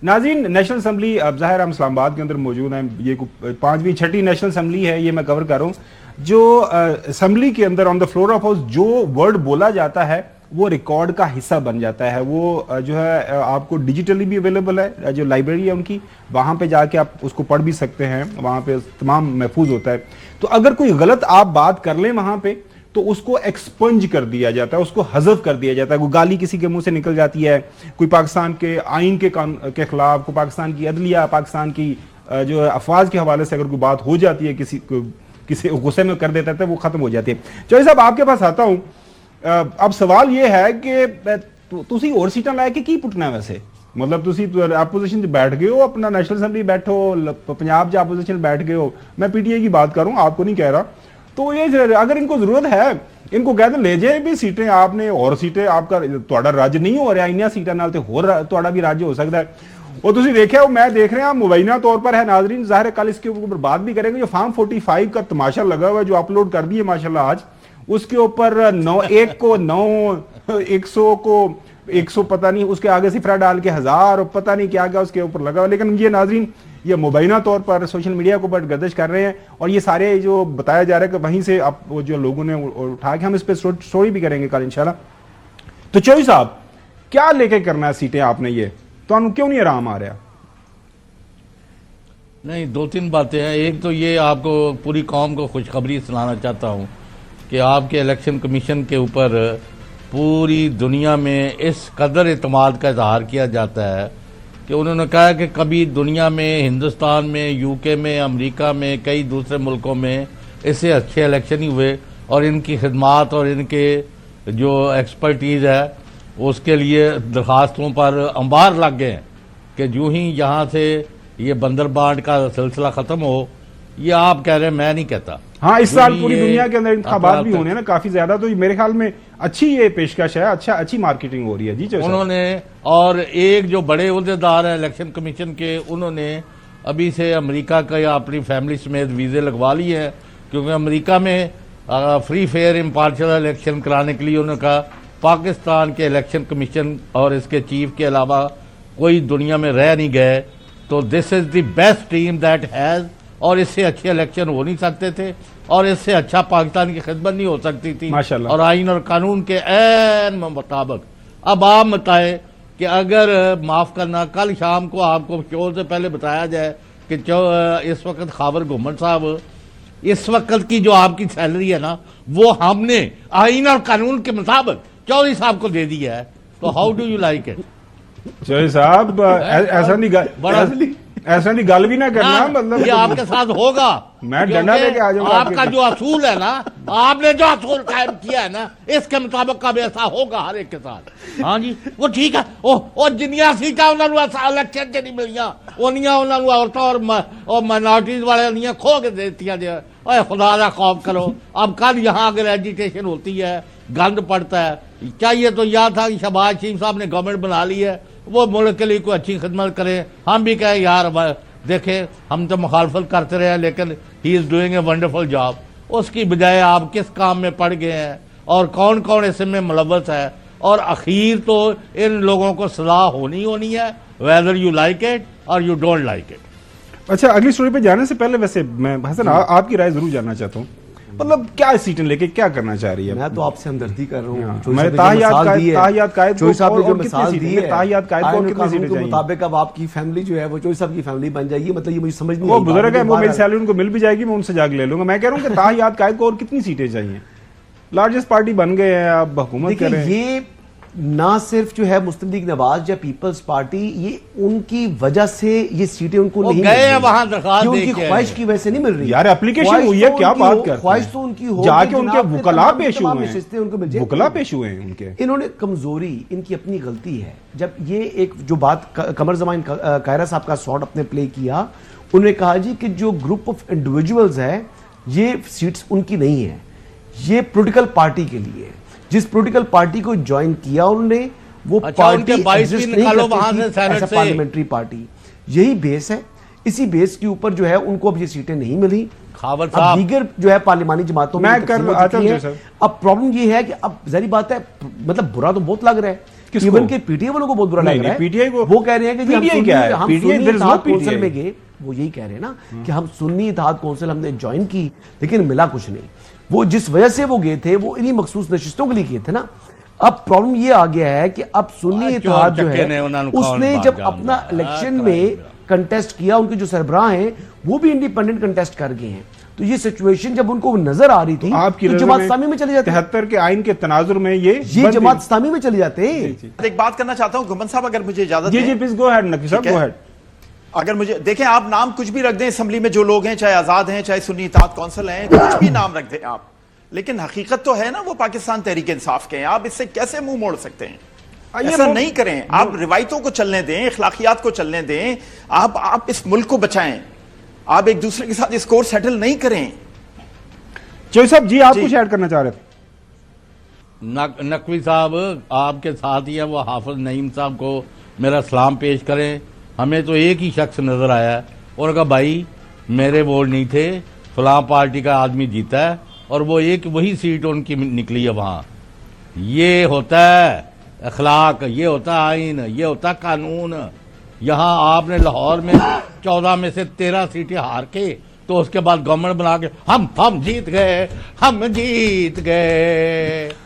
नाज़रीन, national assembly अब ज़ाहिर हम इस्लामाबाद के अंदर मौजूद हैं। ये 5वीं 6ठी नेशनल असम्बली है, ये मैं कवर कर रहा हूँ। जो असम्बली के अंदर on the floor of house जो वर्ड बोला जाता है वो रिकॉर्ड का हिस्सा बन जाता है। वो जो है आपको डिजिटली भी अवेलेबल है, जो लाइब्रेरी है उनकी, वहाँ पे जाके आप उसको पढ़ भी सकते हैं, वहाँ पे तमाम महफूज होता है। तो अगर कोई गलत आप बात कर लें वहाँ पे तो उसको एक्सपंज कर दिया जाता है, उसको हज़फ कर दिया जाता है। कोई गाली किसी के मुंह से निकल जाती है, कोई पाकिस्तान के आइन के खिलाफ, कोई पाकिस्तान की अदलिया, पाकिस्तान की जो अफवाज के हवाले से अगर कोई बात हो जाती है, किसी गुस्से में कर देता है, तो वो खत्म हो जाती है। चौधरी साहब, आपके पास आता हूं। अब सवाल ये है कि तुसी और सीटां लैके की पुटना वैसे, मतलब तुसी अपोजिशन च बैठ गए हो, अपना नेशनल असम्बली बैठो, पंजाब च अपोजिशन बैठ गए हो। मैं पीटीआई की बात करूं, आपको नहीं कह रहा। तो ये अगर इनको जरूरत है, इनको कहते ले जाए भी सीटें आपने, और सीटें आपका ਤੁਹਾਡਾ राज्य नहीं हो रहा, इन्नियां सीटां नाल ते होर ਤੁਹਾਡਾ भी राज्य हो सकता है। और तुसी देखिए, मैं देख रहे हैं मुबैना तौर पर है नाजरीन, जाहिर है कल इसके ऊपर बात भी करेंगे। जो फार्म 45 का तमाशा लगा हुआ है, जो अपलोड कर दिए माशाल्लाह आज, उसके ऊपर 9 को 9 100 को 100 पता नहीं, उसके आगे सिफरा डाल के 1000 और पता नहीं क्या क्या उसके ऊपर लगा हुआ। लेकिन ये नाजरीन, ये मुबैना तौर पर सोशल मीडिया के ऊपर गर्दिश कर रहे हैं, और ये सारे जो बताया जा रहा है कि वहीं से आप वो जो लोगों ने उठा के, हम इस पर स्टोरी भी करेंगे कल इंशाल्लाह। तो चौधरी साहब, क्या लेके करना है सीटें आपने, ये तो क्यों नहीं आराम आ रहा? नहीं, 2-3 बातें हैं। एक तो ये आपको पूरी कौम को खुशखबरी सुनाना चाहता हूँ कि आपके इलेक्शन कमीशन के ऊपर पूरी दुनिया में इस कदर एतमाद का इजहार किया जाता है कि उन्होंने कहा कि कभी दुनिया में, हिंदुस्तान में, यूके में, अमेरिका में, कई दूसरे मुल्कों में इससे अच्छे इलेक्शन ही हुए, और इनकी खिदमात और इनके जो एक्सपर्टीज़ है उसके लिए दरखास्तों पर अंबार लग गए हैं कि जो ही यहाँ से ये बंदरबांट का सिलसिला ख़त्म हो। ये आप कह रहे हैं, मैं नहीं कहता। हाँ, इस साल पूरी दुनिया के अंदर इंतखाबात भी होने हैं ना काफी ज्यादा, तो मेरे ख्याल में अच्छी ये पेशकश है, अच्छी मार्केटिंग हो रही है। जी उन्होंने, और एक जो बड़े उहदेदार हैं इलेक्शन कमीशन के, उन्होंने अभी से अमेरिका का या अपनी फैमिली समेत वीज़े लगवा लिए हैं, क्योंकि अमेरिका में फ्री फेयर इम्पार्शल इलेक्शन कराने के लिए उन्होंने कहा पाकिस्तान के इलेक्शन कमीशन और इसके चीफ के अलावा कोई दुनिया में रह नहीं गए, तो this is the best team that has, और इससे अच्छे इलेक्शन हो नहीं सकते थे, और इससे अच्छा पाकिस्तान की खिदमत नहीं हो सकती थी, और आइन और कानून के ऐन मुताबिक। अब आप बताएं कि अगर माफ़ करना, कल शाम को आपको शो से पहले बताया जाए कि इस वक्त खाबर घुमन साहब, इस वक्त की जो आपकी सैलरी है ना, वो हमने आइन और कानून के मुताबिक चौधरी साहब को दे दिया है, तो how do you like it? Chaudhary साहब, ऐसा नहीं गल भी ना करना, मतलब ये आपके साथ होगा। मैं डंडा लेके आ जाऊंगा। आपका जो असूल है ना, आपने जो असूल कायम किया है ना, इसके मुताबिक कब ऐसा होगा हर एक के साथ। हाँ जी, वो ठीक है। ओ जिन्नियां सीटां उन्होंने इलेक्शन च नहीं मिलियां, उन्नियां उन्होंने औरतों और माइनॉरिटीज वाले उन्नियां खो के देतियां। ओए खुदा का खौफ करो। अब कल यहाँ अगर एजिटेशन होती है, गंद पड़ता है, चाहिए तो यह था कि शहबाज शरीफ साहब ने गवर्नमेंट बना ली है, वो मुल्क के लिए कोई अच्छी खिदमत करें। हम भी कहें यार देखें, हम तो मुखालफत करते रहे, लेकिन he is doing a wonderful job. उसकी बजाय आप किस काम में पड़ गए हैं और कौन कौन इसमें मुलव्वस है, और अखीर तो इन लोगों को सलाह होनी है, वेदर यू लाइक इट और यू डोंट लाइक इट। अच्छा, अगली स्टोरी पे जाने से पहले वैसे मैं हसन आपकी राय जरूर जानना चाहता हूँ, मतलब क्या सीटें लेके क्या करना चाह रही है? मैं तो आपसे हमदर्दी कर रहा हूँ। मुताबिक अब आपकी फैमिली जो है वो चौधरी साहब की फैमिली बन जाएगी, मतलब ये मुझे समझ नहीं। वो बुजुर्ग है, वो मेरी सैलरी उनको मिल भी जाएगी, मैं उनसे जाके ले लूंगा। मैं कह रहा हूँ कि ताहियात कायद को और कितनी सीटें चाहिए? लार्जेस्ट पार्टी बन गए हैं, अब हुकूमत कर रहे हैं। ये ना सिर्फ जो है मुस्लिम लीग नवाज या पीपल्स पार्टी, ये उनकी वजह से ये सीटें उनको नहीं गए वहां दरखास्त उनकी ख्वाहिश की वजह से नहीं मिल रही। यार एप्लीकेशन हुई है, क्या बात करते हैं? ख्वाहिश तो उनकी हो, जाके उनके वकला पेश हुए हैं, उनको मिल जाए, वकला पेश हुए हैं उनके। इन्होंने कमजोरी, इनकी अपनी गलती है। जब ये एक जो बात कमर जमान कायरा साहब का शॉट अपने प्ले किया, उन्होंने कहा जी कि जो ग्रुप ऑफ इंडिविजुअल्स है, ये सीट्स उनकी नहीं है, ये पॉलिटिकल पार्टी के लिए है। जिस पॉलिटिकल पार्टी को ज्वाइन किया उन्होंने, वो पार्टी एग्जिस्ट नहीं करती थी, पार्लियामेंट्री पार्टी। यही बेस है, इसी बेस के ऊपर जो है उनको अब ये सीटें नहीं मिली। खावर साहब दीगर जो है पार्लिमानी जमातों में मैं कर आता हूं। अब प्रॉब्लम ये है कि अब जारी बात है, मतलब बुरा तो बहुत लग रहा है किसको? इवन के पीटीआई वालों को बहुत बुरा नहीं, लग रहा है। नहीं, PTI को- वो कह रहे हैं कि जी हम PTI क्या है? हम PTI, Sunni there is no Ittehad council PTI। में गए, वो यही कह रहे हैं ना कि हम सुन्नी इत्तेहाद कौंसिल हमने ज्वाइन की, लेकिन मिला कुछ नहीं। वो जिस वजह से वो गए थे वो इन्हीं मखसूस नशिस्तों के लिए किए थे ना। अब प्रॉब्लम ये आ गया है कि अब सुन्नी इत्तेहाद जो चक्के ने है उन्होंने कौन उसने बात जब जानना अपना है? इलेक्शन में कंटेस्ट किया, उनके जो सरबराह हैं वो भी इंडिपेंडेंट कंटेस्ट कर गए हैं, तो ये सिचुएशन जब उनको नजर आ रही थी आपकी तो नजर जमात इस्लामी में चले जाते हैं। 73 के आइन के तनाजुर में ये जमात इस्लामी में चले जाते हैं। एक बात करना चाहता हूं घुमन साहब, अगर मुझे इजाजत जी दें। जी प्लीज गो अहेड नकवी साहब, ठीक है। Go ahead. अगर मुझे देखें, आप नाम कुछ भी रख दें असेंबली में, जो लोग हैं, चाहे आजाद हैं, चाहे सुन्नी इत्तेहाद कौंसिल हैं, कुछ भी नाम रख दें आप, लेकिन हकीकत तो है ना वो पाकिस्तान तहरीक इंसाफ के हैं। आप इससे कैसे मुंह मोड़ सकते हैं? ऐसा नहीं करें, आप रिवायतों को चलने दें, अखलाकियात को चलने दें, आप इस मुल्क को बचाएं, आप एक दूसरे के साथ स्कोर सेटल नहीं करें। चौधरी साहब जी, आप जी। कुछ ऐड करना चाह रहे थे? नकवी साहब आपके साथ ही है, वो हाफिज नईम साहब को मेरा सलाम पेश करें। हमें तो एक ही शख्स नजर आया, उन्होंने कहा भाई मेरे वोट नहीं थे, फलां पार्टी का आदमी जीता है और वो एक वही सीट उनकी निकली है वहां। ये होता है अखलाक, ये होता है आइन, ये होता है कानून। यहाँ आपने लाहौर में 14 में से 13 सीटें हार के तो उसके बाद गवर्नमेंट बना के हम जीत गए, हम जीत गए।